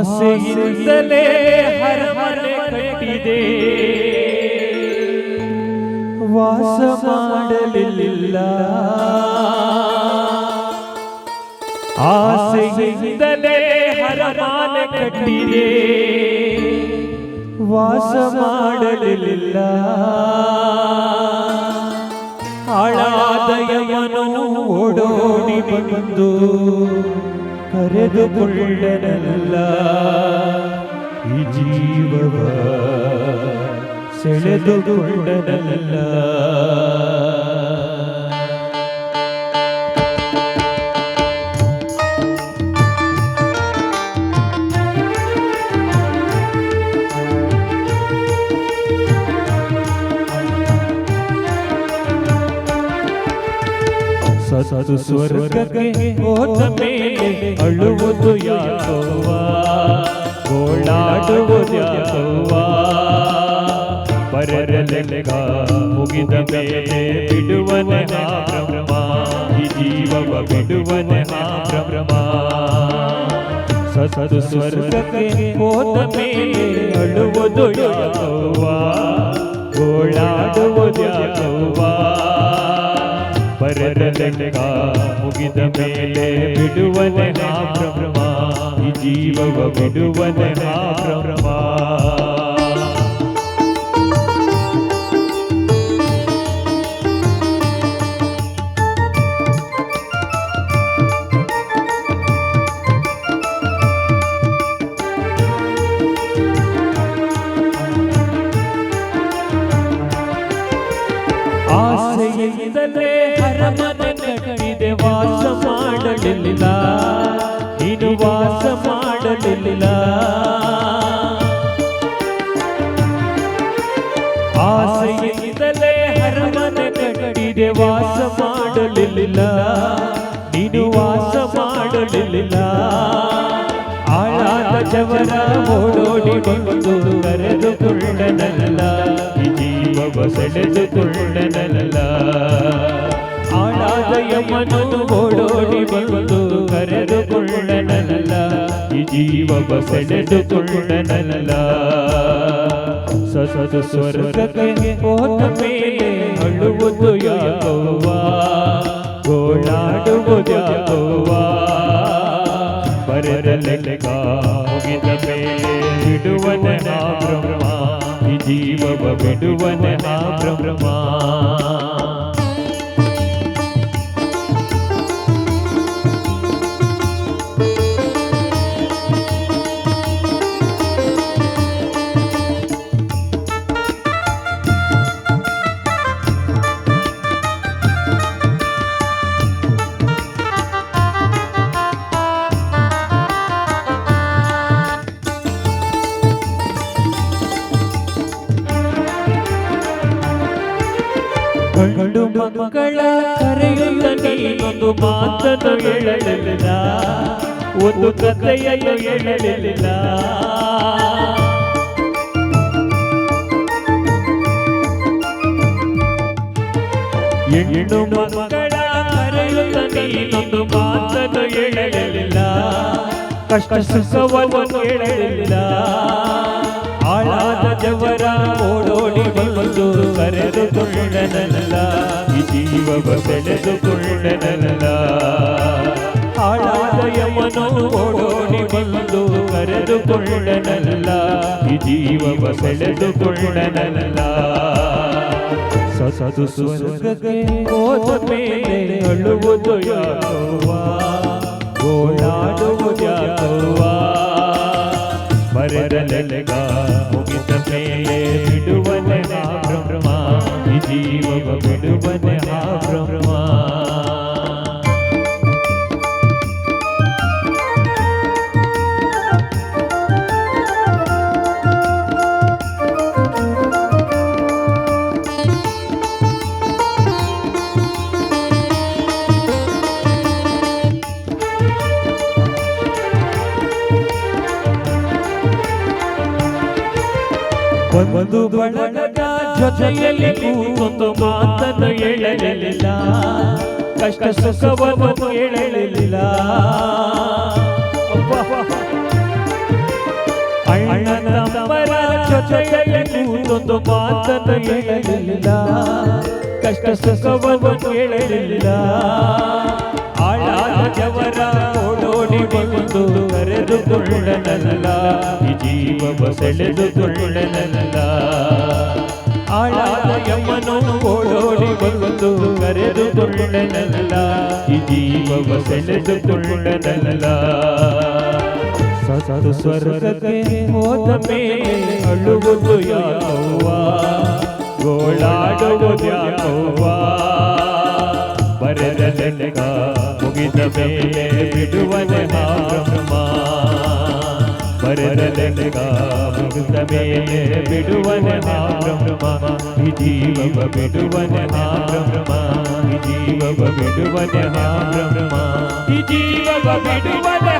ಆಸೆಯಿಂದಲೇ ಹರಮನೆ ಕಟ್ಟಿದೆ, ವಾಸ ಮಾಡಲಿಲ್ಲ. ಆಸೆಯಿಂದಲೇ ಹರಮನೆ ಕಟ್ಟಿದೆ, ವಾಸ ಮಾಡಲಿಲ್ಲ. ಹಾಳಾದ ಯಮನು ಓಡೋಡಿ ಬಂದು ಕರೆದುಕೊಳ್ಳನಲ್ಲ, ಈ ಜೀವವ ಸೆಳೆದುಕೊಳ್ಳನಲ್ಲ. ಸತ್ತು ಸ್ವರ್ಗಕ್ಕೆ ಹೋದ ಮೇಲೆ ಅಳುವುದು ಯಾಕವ್ವ, ಗೋಳಾಡುವುದು ಯಾಕವ್ವ. ಪರರಲೆಗ ಮುಗಿದ ಮೇಲೆ ಬಿಡುವನೆ ಹಾ ಬ್ರಹ್ಮ, ಈ ಜೀವವ ಬಿಡುವನೆ ಹಾ ಬ್ರಹ್ಮ. ಸತ್ತು ಸ್ವರ್ಗಕ್ಕೆ ಹೋದ ಮೇಲೆ ಅಳುವುದು ಯಾಕವ್ವ, ಗೋಳಾಡುವುದು ಯಾಕವ್ವ. ಪರರಲೆಗ ಮುಗಿದ ಮೇಲೆ ಬಿಡುವನೆ ಹಾ ಬ್ರಹ್ಮ, ಈ ಜೀವವ ಬಿಡುವನೆ ಹಾ ಬ್ರಹ್ಮ. ಆಸೆಯಿಂದಲೇ ಹರಮನೆ ಕಟ್ಟಿದೆ, ವಾಸ ಮಾಡಲಿಲ್ಲ, ನೀನು ವಾಸ ಮಾಡಲಿಲ್ಲ. ಆಸೆಯಿಂದಲೇ ಹರಮನೆ ಕಟ್ಟಿದೆ, ವಾಸ ಮಾಡಲಿಲ್ಲ, ನೀನು ವಾಸ ಮಾಡಲಿಲ್ಲ. ಆಳಾದ ಜವರ ಓಡೋಡಿ ಬಂದು ಕರೆದುಕೊಳ್ಳನಲ್ಲ, ಈ ಜೀವವ ಸೆಳೆದುಕೊಳ್ಳನಲ್ಲ. ಆಳಾದ ಯಮನು ಓಡೋಡಿ ಬಂದು ಕರೆದುಕೊಳ್ಳನಲ್ಲ, ಈ ಜೀವವ ಸೆಳೆದುಕೊಳ್ಳನಲ್ಲ. ಸತ್ತು ಸ್ವರ್ಗಕ್ಕೆ ಹೋದ ಮೇಲೆ ಅಳುವುದು ಯಾಕವ್ವ, ಗೋಳಾಡುವುದು ಯಾಕವ್ವ. ಪರರಲೆಗ ಮುಗಿದ ಮೇಲೆ ಬಿಡುವನೆ ಹಾ ಬ್ರಹ್ಮ, ಈ ಜೀವವ ಬಿಡುವನೆ ಹಾ ಬ್ರಹ್ಮ. ಗಂಡು ಮಕ್ಕಳ ಕರೆಯುತ್ತ ನೀನೊಂದು ಮಾತನ್ನು ಹೇಳಲಿಲ್ಲ, ಒಂದು ಕಥೆಯನ್ನು ಹೇಳಲಿಲ್ಲ. ಹೆಣ್ಣು ಮಕ್ಕಳ ಕರೆಯುತ್ತ ನೀನೊಂದು ಮಾತನ್ನು ಹೇಳಲಿಲ್ಲ, ಕಷ್ಟ ಸುಖವನ್ನು ಹೇಳಲಿಲ್ಲ. ಆಳಾದ ಜವರ ಓಡೋಡಿ ಬಂದು ಕರೆದುಕೊಳ್ಳನಲ್ಲ, ಈ ಜೀವವ ಸೆಳೆದುಕೊಳ್ಳನಲ್ಲ. ಆಳಾದ ಯಮನು ಓಡೋಡಿ ಬಂದು ಕರೆದುಕೊಳ್ಳನಲ್ಲ, ಈ ಜೀವವ ಸೆಳೆದುಕೊಳ್ಳನಲ್ಲ. ಸತ್ತು ಸ್ವರ್ಗಕ್ಕೆ ಹೋದ ಮೇಲೆ ಅಳುವುದು ಯಾಕವ್ವ, ಗೋಳಾಡುವುದು ಯಾಕವ್ವ. ಪರರಲೆಗ ಮುಗಿದ ಮೇಲೆ ಬಿಡುವನೆ ಹಾ ಬ್ರಹ್ಮ, ಈ ಜೀವವ ಬಿಡುವನೆ ಹಾ ಬ್ರಹ್ಮ. ಒಂದು ಬಳಗದ ಜೊತೆಯಲ್ಲಿ ಕೂತು ಮಾತನ್ನು ಹೇಳಲಿಲ್ಲ, ಕಷ್ಟ ಸುಖವನ್ನು ಹೇಳಲಿಲ್ಲ. ಅಣ್ಣ ತಮ್ಮರ ಜೊತೆಯಲ್ಲಿ ಕೂತೊಂದು ಮಾತನ್ನು ಹೇಳಲಿಲ್ಲ, ಕಷ್ಟ ಸುಖವನ್ನು ಕೇಳಲಿಲ್ಲ. ಆಳಾದವರ ಓಡೋಡಿ ಬಂದು ಕರೆದುಕೊಳ್ಳನಲ್ಲ, ಈ ಜೀವವ ಸೆಳೆದುಕೊಳ್ಳನಲ್ಲ. ಆಳಾದ ಯಮನು ಓಡೋಡಿ ಬಂದು ಕರೆದುಕೊಳ್ಳನಲ್ಲ, ಈ ಜೀವವ ಸೆಳೆದುಕೊಳ್ಳನಲ್ಲ. ಸತ್ತು ಸ್ವರ್ಗಕ್ಕೆ ಹೋದ ಮೇಲೆ ಅಳುವುದು ಯಾಕವ್ವ, ಗೋಳಾಡುವುದು ಯಾಕವ್ವ. ಬರೆದ ಲೆಕ್ಕ ಮುಗಿದ ಮೇಲೆ ಬಿಡುವನೆ ಬ್ರಹ್ಮ, ಬರೆದ ಲೆಕ್ಕ ಮುಗಿದ ಮೇಲೆ ಬಿಡುವನೆ ಬ್ರಹ್ಮ. ಈ ಜೀವವ ಬಿಡುವನೆ ಬ್ರಹ್ಮ, ಈ ಜೀವವ ಬಿಡುವನೆ ಬ್ರಹ್ಮ, ಈ ಜೀವವ ಬಿಡುವನೆ